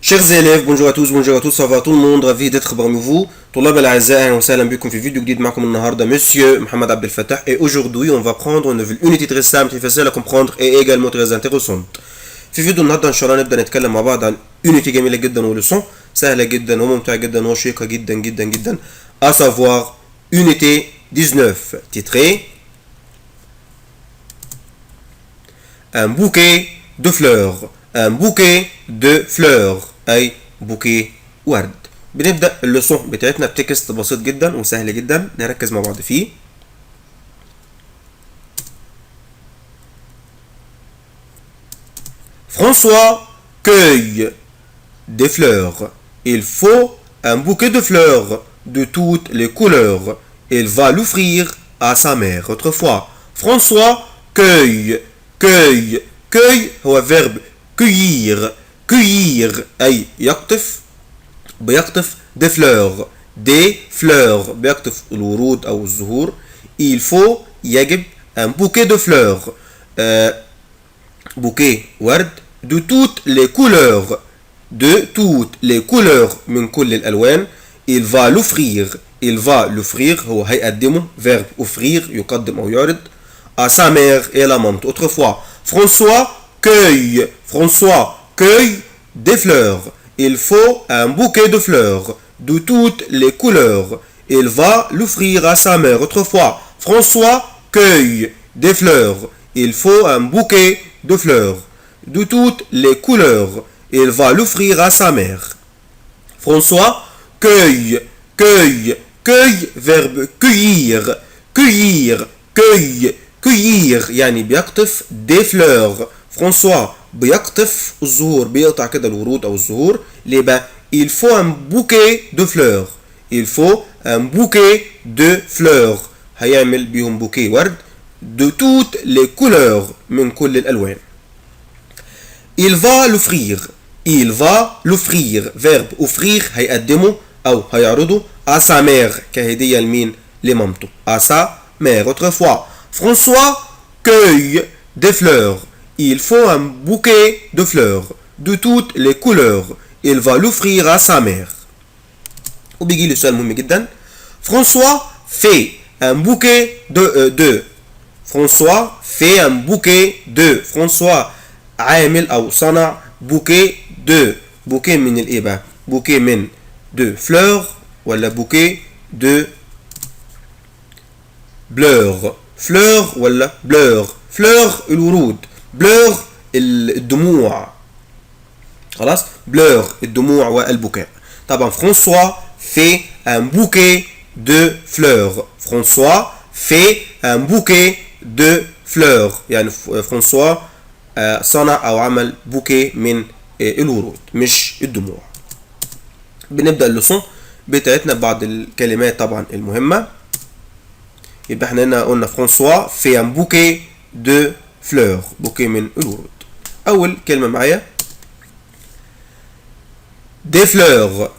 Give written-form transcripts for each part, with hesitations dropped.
Chers élèves, bonjour à tous, ça va tout le monde, ravi d'être parmi vous. طلاب الأعزاء أهلا وسهلا بكم في فيديو جديد معكم النهارده Monsieur Mohamed Abdel Fattah et aujourd'hui on va prendre une nouvelle unité très simple très facile à comprendre et également très intéressante. في فيديو النهارده إن شاء الله نبدأ نتكلم مع بعض عن unité جميلة جدا ولسون سهلة جدا وممتعة جدا وشيقة جدا جدا جدا à savoir unité 19 titrée un bouquet de fleurs. Un bouquet de fleurs أي بوكيه ورد. بنبدأ اللسون بتاعتنا بتكست بسيط جدا وسهل جدا نركز مع بعض فيه. François cueille des fleurs. Il faut un bouquet de fleurs de toutes les couleurs. Il va l'offrir à sa mère. Autrefois, François cueille. cueille هو verbe cueillir. أي يقطف بيقطف des fleurs بيقطف الورود أو الزهور. Il faut يجب un bouquet de fleurs bouquet ورد de toutes les couleurs من كل الألوان. il va l'offrir هو هيقدمه verbe offrir يقدم أو يعرض à sa mère et la mante. Autrefois, François cueille des fleurs. Il faut un bouquet de fleurs de toutes les couleurs. Il va l'offrir à sa mère. Autrefois, François cueille des fleurs. Il faut un bouquet de fleurs de toutes les couleurs. Il va l'offrir à sa mère. François cueille, verbe cueillir, يعني بيقطف des fleurs. François بيقطف الزهور بيقطع كده الورود أو الزهور. ليه بقى؟ il faut un bouquet de fleurs هيعمل بيهم بوكيه ورد de toutes les couleurs من كل الألوان. il va l'offrir verbe offrir هيقدمه أو هيعرضه à sa mère كهدية لمين؟ لمامته à sa mère. Autrefois, François cueille des fleurs. Il faut un bouquet de fleurs de toutes les couleurs. Il va l'offrir à sa mère. وبيجي لي سؤال مهم جدا. François fait un bouquet de François fait un bouquet de François عامل أو صنع bouquet من الإيه بقى؟ bouquet من de fleurs ولا bouquet de fleur ولا fleur الورود بلور الدموع خلاص بلور الدموع والبكاء. طبعا فرانسوا fait un bouquet de fleurs. François fait un bouquet de fleurs يعني فرانسوا صنع او عمل بوكيه من الورود مش الدموع. بنبدأ اللسون بتاعتنا ببعض الكلمات طبعا المهمة. يبقى احنا هنا قلنا فرانسوا fait un bouquet de fleurs بوكيه من الورود. أول كلمة معايا des fleurs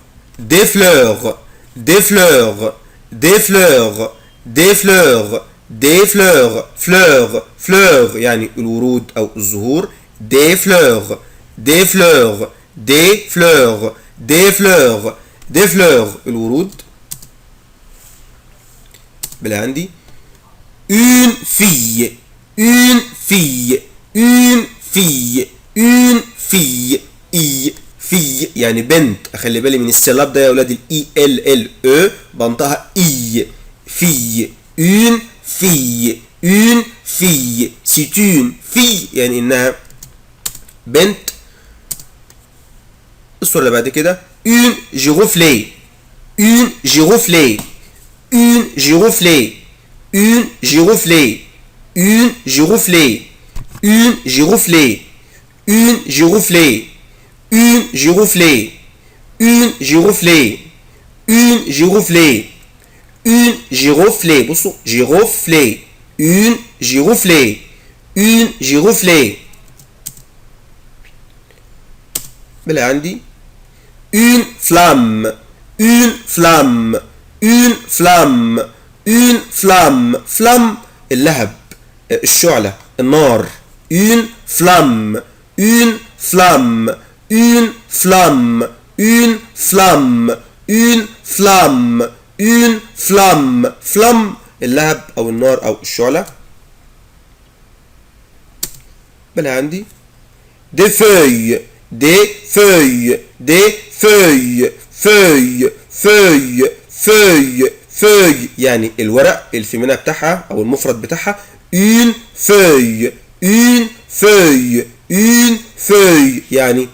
fleurs يعني الورود أو الزهور. des fleurs الورود. بلا عندي une fille fille يعني بنت. اخلي بالي من السلاب ده يا اولاد الاي ال او بنطقها اي fille une fille c'est une fille يعني انها بنت. الصورة اللي بعد كده une giroflée بصوا giroflée بلا عندي une flamme اللهب الشعلة النار. une flamme une flamme une flamme une flamme une flamme flamme اللهب أو النار أو الشعلة. بل عندي des feuilles des feuilles des feuilles feuilles feuilles feuilles feuilles يعني الورق الفيمينا بتاعها أو المفرد بتاعها une feuille une feuille une feuille يعني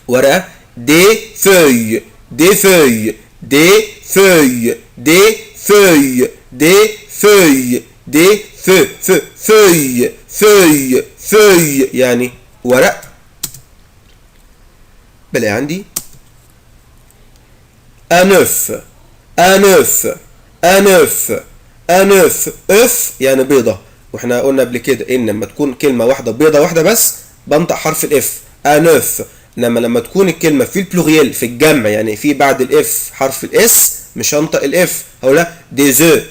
ورقة des feuilles des feuilles des feuilles des feuilles des feuilles des feuilles feuilles feuilles يعني ورق. بلاقي عندي un œuf un œuf un œuf un œuf œuf يعني بيضة، واحنا قلنا قبل كده ان لما تكون كلمة واحدة بيضة واحدة بس بنطق حرف الاف un œuf، انما لما تكون الكلمة في البلوريال في الجمع يعني في بعد الاف حرف الاس مش هنطق الاف، هقولها des œufs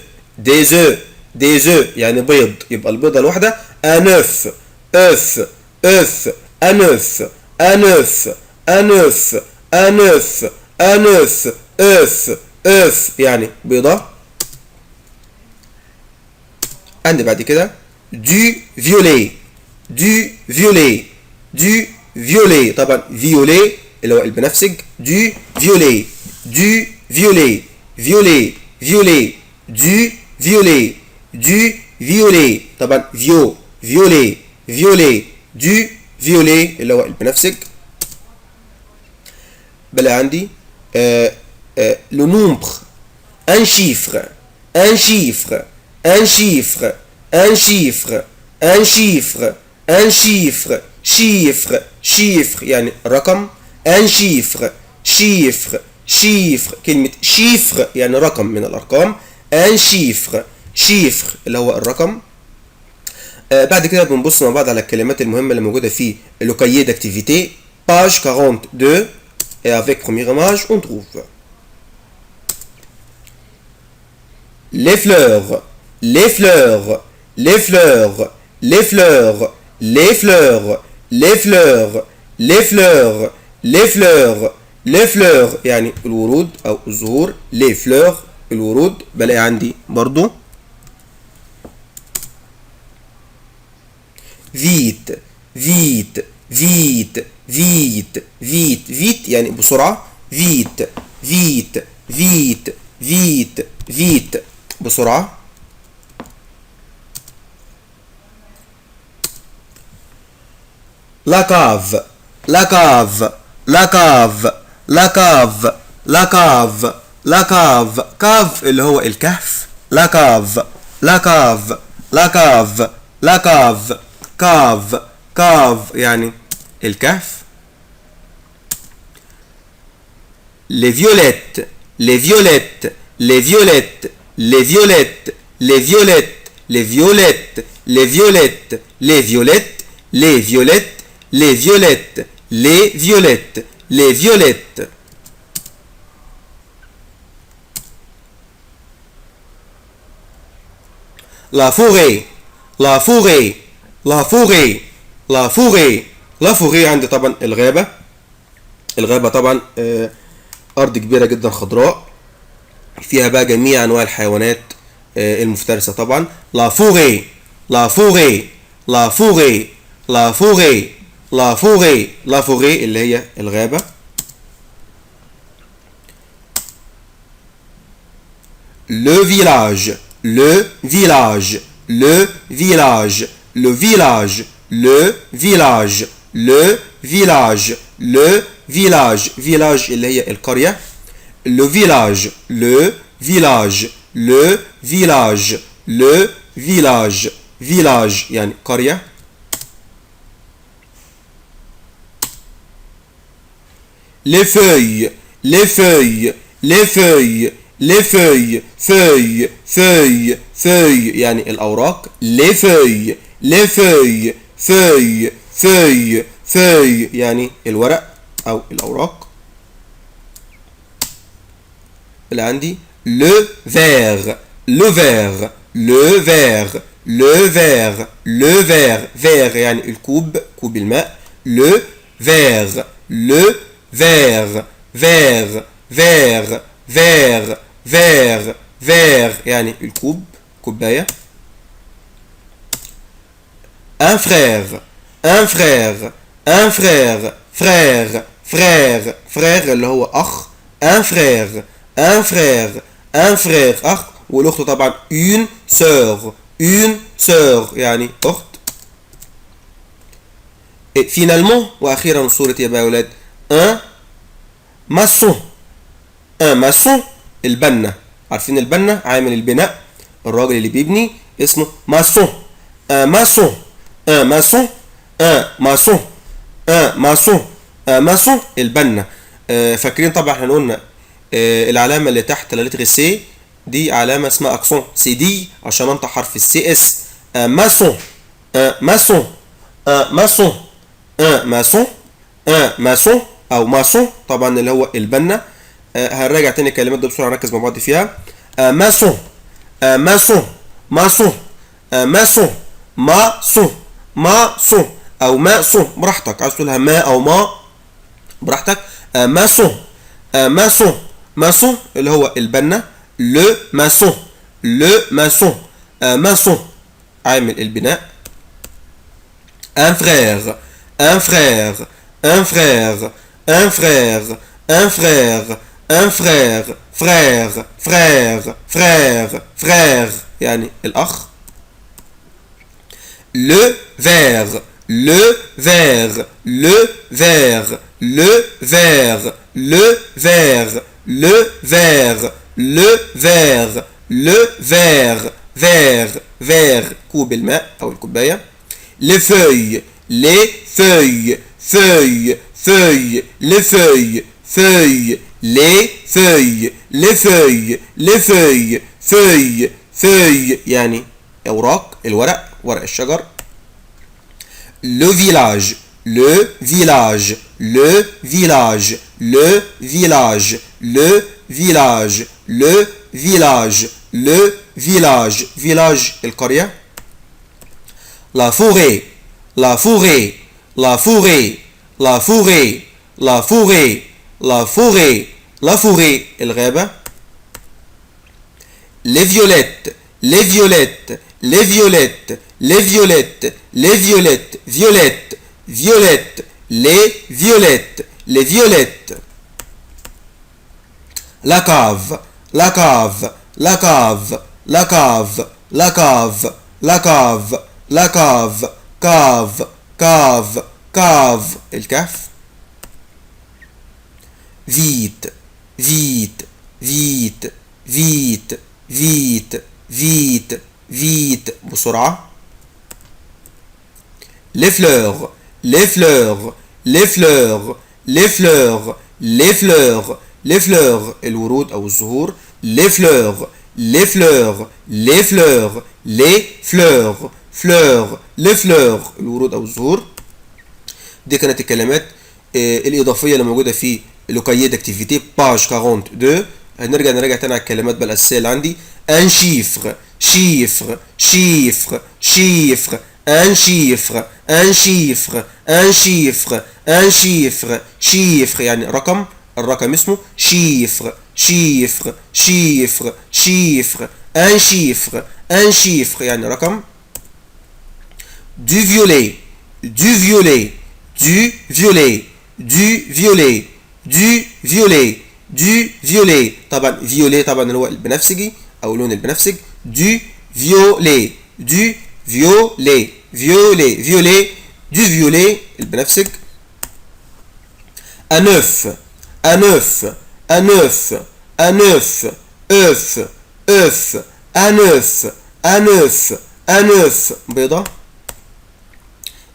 des œufs des œufs يعني بيض، يبقى البيضة الواحدة un œuf œuf œuf un œuf un œuf un œuf un œuf un œuf œuf œuf يعني بيضة. عندي بعد كده du violet du violet du violet، طبعا violet اللي هو البنفسج du violet du violet violet violet du violet du violet، طبعا violet violet du violet اللي هو البنفسج. بلاقي عندي le nombre un chiffre un chiffre un chiffre un chiffre un chiffre un chiffre chiffre chiffre يعني رقم un chiffre chiffre chiffre كلمة chiffre يعني رقم من الأرقام un chiffre chiffre اللي هو الرقم. بعد كده بنبص مع بعض على الكلمات المهمة اللي موجودة في le cahier d'activité page 42 et avec première image on trouve les fleurs les fleurs les fleurs les fleurs les fleurs les fleurs les fleurs les fleurs les fleurs يعني الورود أو الزهور les fleurs الورود. بلاقي عندي برضو vite vite vite vite vite vite يعني بسرعة vite vite vite vite vite بسرعة. la cave la cave la cave la cave la cave la cave cave اللي هو الكهف la cave la cave la cave la cave cave cave يعني الكهف. les violettes les violettes les violettes les violettes les violettes les violettes les violettes les violettes les violettes les violettes les violettes les violettes. la forêt la forêt la forêt la forêt la forêt عندي طبعا الغابة الغابة طبعا أرض كبيرة جدا خضراء فيها بقى جميع أنواع الحيوانات المفترسة طبعا la forêt la forêt la forêt la forêt la forêt la forêt اللي هي الغابة. le village le village le village le village le village le village le village village اللي هي القرية le village le village le village le village village يعني قرية. les feuilles les feuilles les feuilles les feuilles feuilles feuilles feuilles يعني الأوراق les feuilles les feuilles feuilles feuilles feuilles يعني الورق أو الأوراق. اللي عندي le verre le verre le verre le verre le verre verre يعني الكوب كوب الماء le verre le verre verre verre verre verre verre يعني الكوب كوباية. un frère un frère un frère frère frère frère اللي هو أخ. un frère un frère un frère أخ. والأخت طبعا une sœur une sœur يعني أخت. et finalement وأخيرا صورة يا أولاد un maçon un maçon البنا. عارفين البنا عامل البناء الراجل اللي بيبني اسمه maçon. un maçon un maçon un maçon un maçon un maçon البنا. فاكرين طبعا احنا قلنا العلامة اللي تحت لتر سي دي علامة اسمها اكسون سي دي عشان انطق حرف السي اس. un maçon un maçon un maçon un maçon un maçon او maçon طبعا اللي هو البنا. هنراجع تاني الكلمات دي بسرعة نركز مع بعض فيها. un maçon un maçon maçon un maçon maçon maçon او maçon براحتك عايز تقولها ما او ما براحتك. un maçon un maçon maçon اللي هو البنا. le maçon le maçon un maçon عامل البناء. un frère un frère un frère un frère un frère un frère frère frère frère frère يعني الأخ. le verre le verre le verre le verre le verre le verre le verre le verre verre verre كوب الماء أو الكوباية. les feuilles les feuilles feuilles feuilles les feuilles feuilles les feuilles les feuilles les feuilles feuilles feuilles يعني أوراق الورق ورق الشجر. le village le village le village le village le village le village le village village القرية. la forêt la forêt la forêt la forêt la forêt la forêt la forêt الغابة. les violettes les violettes les violettes les violettes les violettes violettes violettes les violettes les violettes. la cave la cave la cave la cave la cave la cave la cave cave cave cave الكهف. vite vite vite vite vite vite vite بسرعة. les fleurs les fleurs les fleurs les fleurs les fleurs les fleurs الورود أو الزهور. les fleurs les fleurs les fleurs les fleurs fleurs les fleurs الورود أو الزهور. دي كانت الكلمات الإضافية اللي موجودة في لوكاييه داكتيفيتي باج 42. هنرجع نراجع تاني على الكلمات بقى الأساسية اللي عندي. un chiffre chiffre chiffre chiffre un chiffre un chiffre un chiffre un chiffre chiffre يعني رقم الرقم اسمه chiffre chiffre chiffre chiffre un chiffre un chiffre يعني رقم. du violet du violet du violet du violet du violet du violet طبعا violet طبعا اللي هو البنفسجي او لون البنفسج. du violet du violet violet violet du violet البنفسج. un œuf un œuf un œuf un œuf œuf œuf un œuf un œuf un œuf بيضة.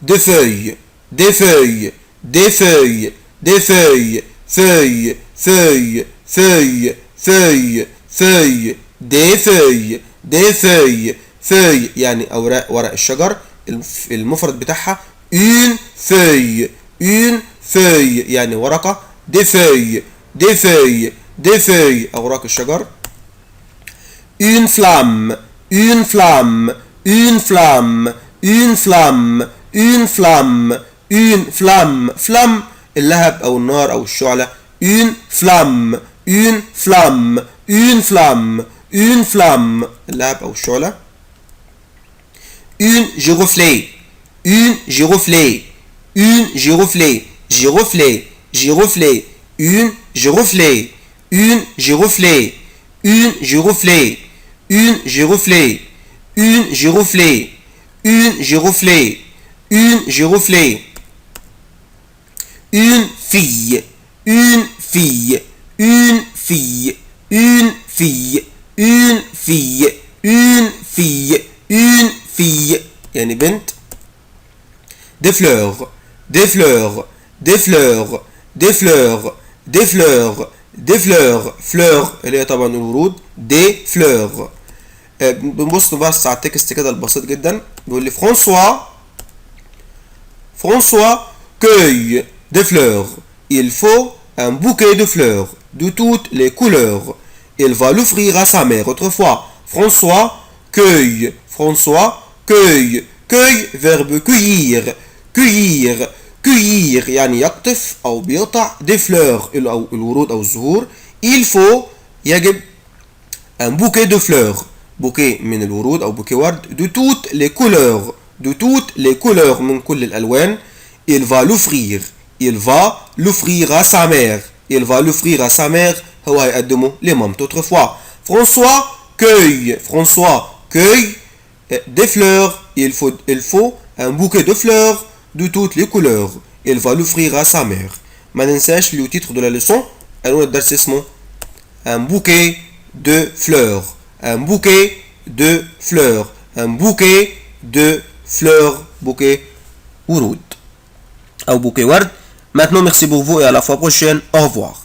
des feuilles des feuilles des feuilles des feuilles feuilles feuilles feuilles feuilles feuilles des feuilles des feuilles feuilles يعني أوراق ورق الشجر. المفرد بتاعها une feuille une feuille يعني ورقة. des feuilles des feuilles des feuilles أوراق الشجر. une flamme une flamme une flamme une flamme une flamme une flamme flamme اللهب أو النار أو الشعلة. une flamme une flamme une flamme une flamme اللهب أو الشعلة. une giroflée une giroflée une giroflée giroflée giroflée une giroflée une giroflée une giroflée une giroflée une giroflée une giroflée une giroflée. une fille une fille une fille une fille une fille une fille une fille يعني بنت. des fleurs des fleurs des fleurs des fleurs des fleurs des fleurs fleurs اللي هي طبعا الورود. des fleurs. بنبص بس على التكست كده البسيط جدا. بيقول لي François cueille des fleurs. Il faut un bouquet de fleurs de toutes les couleurs. Il va l'offrir à sa mère. Autrefois, François cueille. François cueille. cueille verbe cueillir. cueillir cueillir يعني يقطف أو بيقطع des fleurs أو الورود أو الزهور. il faut يجب un bouquet de fleurs. bouquet من الورود أو bouquet ورد de toutes les couleurs. de toutes les couleurs من كل الألوان. il va l'offrir. il va l'offrir à sa mère. il va l'offrir à sa mère هو هيقدمه لمامته. autrefois François cueille. François cueille des fleurs. il faut un bouquet de fleurs de toutes les couleurs. il va l'offrir à sa mère. ما ننساش le titre de la leçon عنوان الدرس اسمه un bouquet de fleurs. un bouquet de fleurs. un bouquet de fleurs. bouquet ورود أو bouquet ورد. Maintenant merci pour vous et à la fois prochaine. Au revoir.